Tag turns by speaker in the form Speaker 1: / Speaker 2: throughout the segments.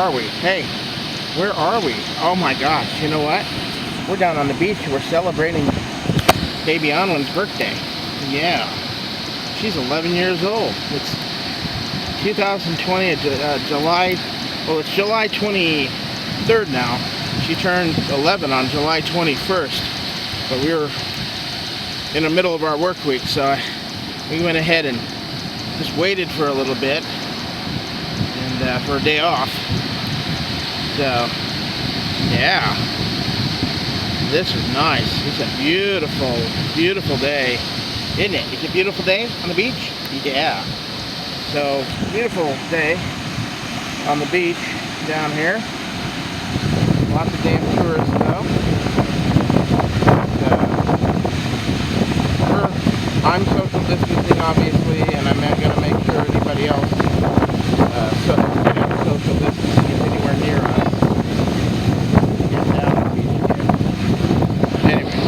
Speaker 1: are we? Hey, where are we? Oh my gosh, you know what? We're down on the beach. We're celebrating baby Anwyn's birthday. Yeah, she's 11 years old. It's 2020, July, well, it's July 23rd now. She turned 11 on July 21st, but we were in the middle of our work week, so we went ahead and just waited for a little bit and for a day off. So, yeah, this is nice. It's a beautiful, beautiful day, isn't it? It's a beautiful day on the beach? Yeah. So, beautiful day on the beach down here. Lots of damn tourists though. I'm social distancing obviously, and I'm going to make sure anybody else social distancing is anywhere near us. Get down on the beach again. Anyway.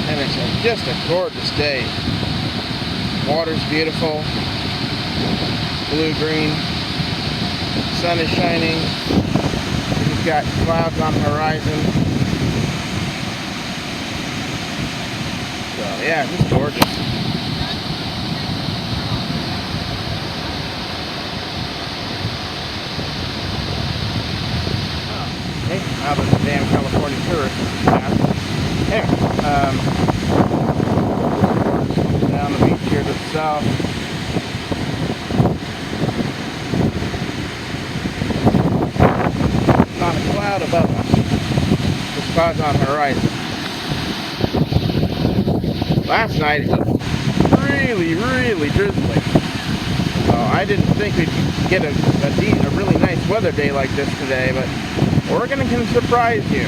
Speaker 1: And it's just a gorgeous day. Water's beautiful. Blue-green. Sun is shining. We've got clouds on the horizon. So yeah, just gorgeous. Hey, now there's a damn California tourist. Yeah. Anyway, down the beach here to the south. Not a cloud above us. Just clouds on the horizon. Last night it was really, really drizzly. So I didn't think we'd get a really nice weather day like this today, but Oregon can surprise you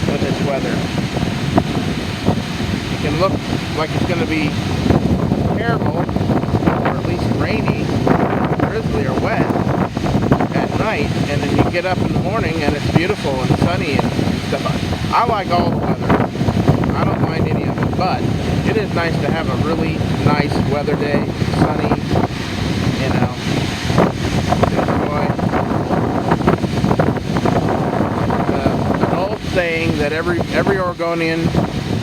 Speaker 1: with its weather. It can look like it's going to be terrible, or at least rainy, drizzly, or wet at night, and then you get up in the morning and it's beautiful and sunny and stuff. I like all the weather. I don't mind any of it, but it is nice to have a really nice weather day, sunny, you know, to enjoy. An old saying that every Oregonian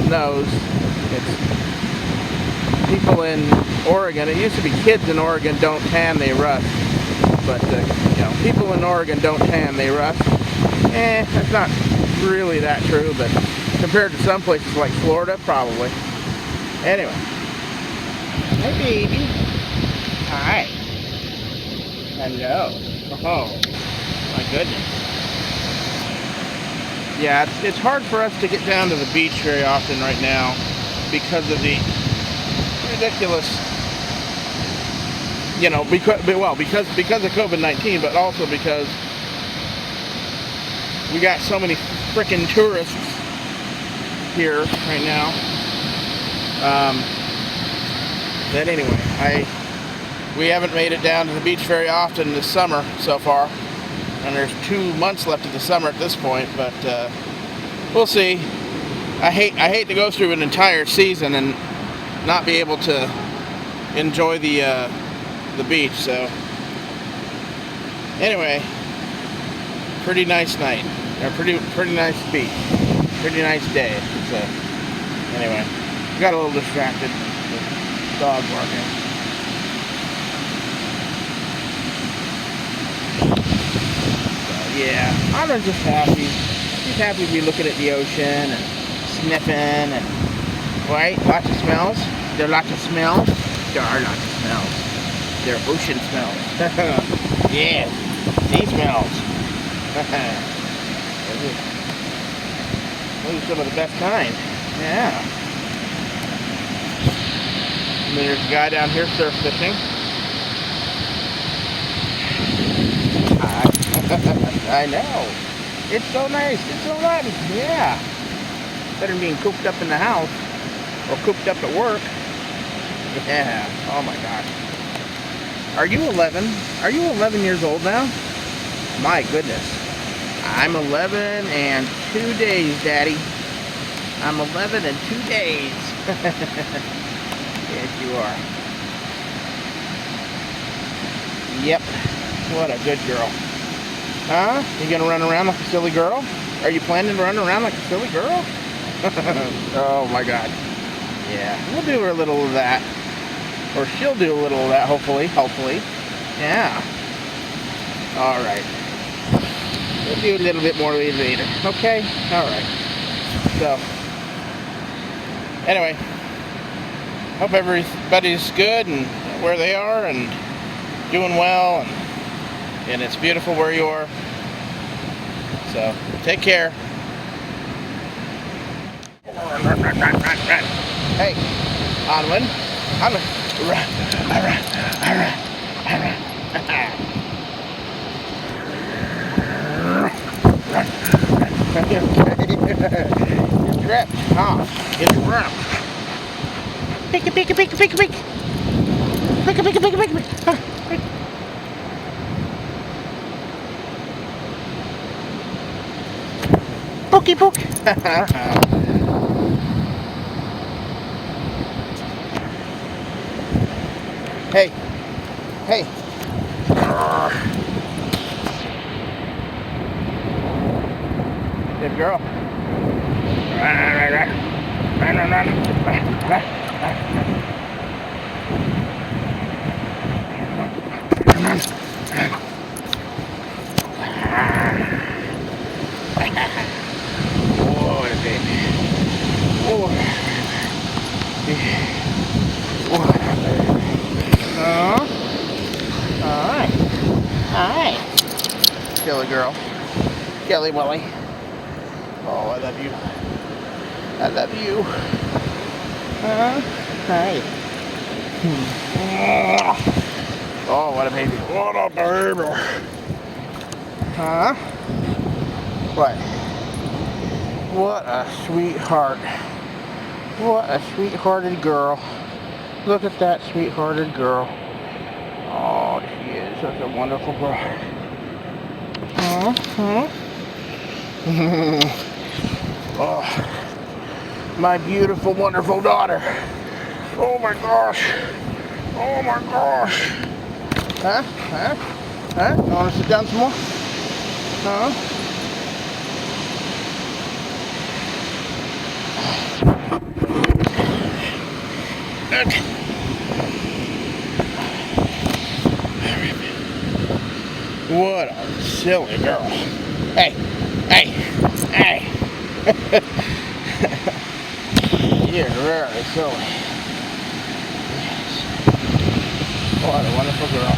Speaker 1: knows. It's people in Oregon. It used to be kids in Oregon don't tan, they rust. But you know, people in Oregon don't tan, they rust. That's not really that true, but compared to some places like Florida, probably. Anyway. Hey, baby. Hi. Hello. Oh, my goodness. Yeah, it's hard for us to get down to the beach very often right now because of the ridiculous, you know, because of COVID-19, but also because we got so many frickin' tourists here right now. But anyway, we haven't made it down to the beach very often this summer so far, and there's 2 months left of the summer at this point. But we'll see. I hate to go through an entire season and not be able to enjoy the beach. So anyway, pretty nice night, or pretty nice beach, pretty nice day. Anyway, got a little distracted with dog barking. So, yeah, I'm just happy. She's happy to be looking at the ocean and sniffing and, right? Lots of smells. There are lots of smells. There are lots of smells. There are ocean smells. Yeah, sea smells. Those are some of the best kind. Yeah. And then there's a guy down here surf fishing. I know. It's so nice. It's so nice. Yeah. Better than being cooped up in the house or cooped up at work. Yeah. Oh my gosh. Are you 11? Are you 11 years old now? My goodness. I'm 11 and 2 days, Daddy. I'm 11 and 2 days. Yes, you are. Yep. What a good girl. Huh? You gonna run around like a silly girl? Are you planning to run around like a silly girl? Oh my God. Yeah, we'll do her a little of that. Or she'll do a little of that, hopefully. Yeah. Alright. We'll do a little bit more later. Okay? Alright. So, anyway. Hope everybody's good and where they are and doing well. And it's beautiful where you are. So, take care. Hey, Anwyn. Run. You're trapped, huh? You're trapped. Pick. Pokey. Hey. Good girl. Run. Oh, baby. Oh. Hi. Silly girl. Kelly Willy. Oh, I love you. Hi. Oh, what a baby. What a baby. Huh? What? What a sweetheart. What a sweethearted girl. Look at that sweethearted girl. Oh, she is such a wonderful girl. Oh, my beautiful, wonderful daughter. Oh my gosh. Huh? You want to sit down some more? Huh? Okay. What a silly girl. Hey. You're very silly. Yes. What a wonderful girl.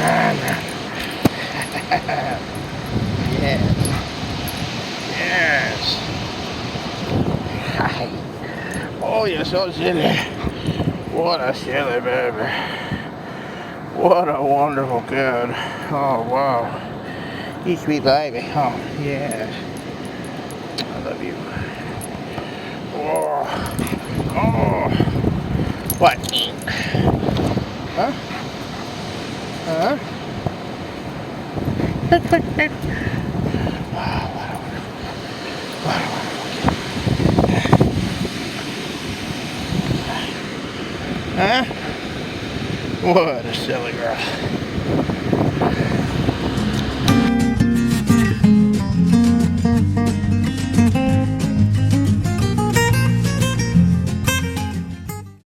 Speaker 1: Run. Yes. Hi. Oh, you're so silly. What a silly baby. What a wonderful kid. Oh, wow. You sweet baby. Oh, yes. I love you. Oh. What? Huh? Huh? What a silly girl.